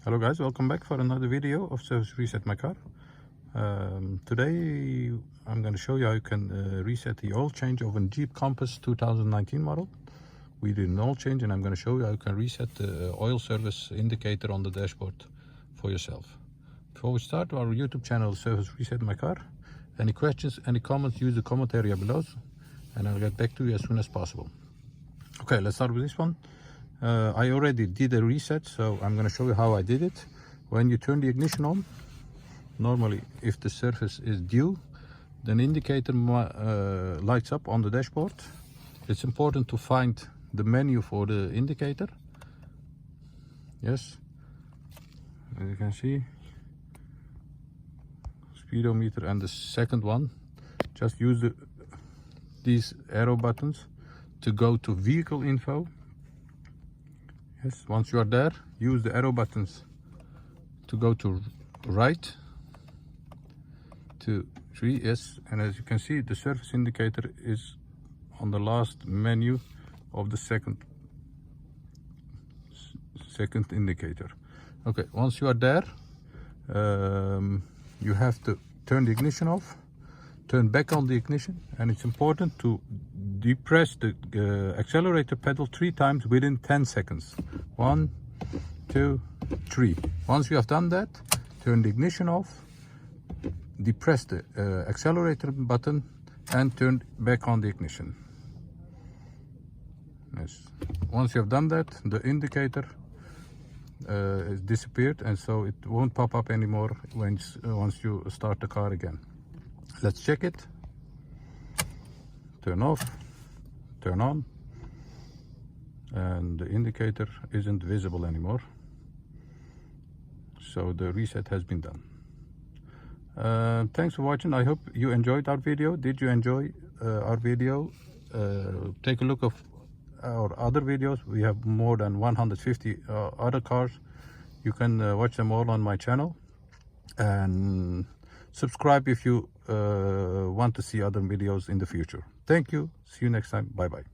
Hello guys, welcome back for another video of Service Reset My Car. Today I'm going to show you how you can reset the oil change of a Jeep Compass 2019 model. We did an oil change and I'm going to show you how you can reset the oil service indicator on the dashboard for yourself. Before we start, our YouTube channel Service Reset My Car. Any questions, any comments, use the comment area below and I'll get back to you as soon as possible. Okay, let's start with this one. I already did a reset, so I'm going to show you how I did it. When you turn the ignition on, normally if the service is due, then indicator lights up on the dashboard. It's important to find the menu for the indicator. Yes, as you can see, speedometer and the second one. Just use these arrow buttons to go to vehicle info. Yes, once you are there, use the arrow buttons to go to right, to 3, yes, and as you can see, the service indicator is on the last menu of the second indicator. Okay, once you are there, you have to turn the ignition off, turn back on the ignition, and it's important to depress the accelerator pedal 3 times within 10 seconds. 1, 2, 3. Once you have done that, turn the ignition off, depress the accelerator button and turn back on the ignition. Yes. Once you have done that, the indicator is disappeared, and so it won't pop up anymore once you start the car again. Let's check it. Turn off, turn on, and the indicator isn't visible anymore. So the reset has been done. Thanks for watching. I hope you enjoyed our video. Did you enjoy our video? Take a look of our other videos. We have more than 150 other cars. You can watch them all on my channel, and subscribe if you want to see other videos in the future. Thank you. See you next time. Bye bye.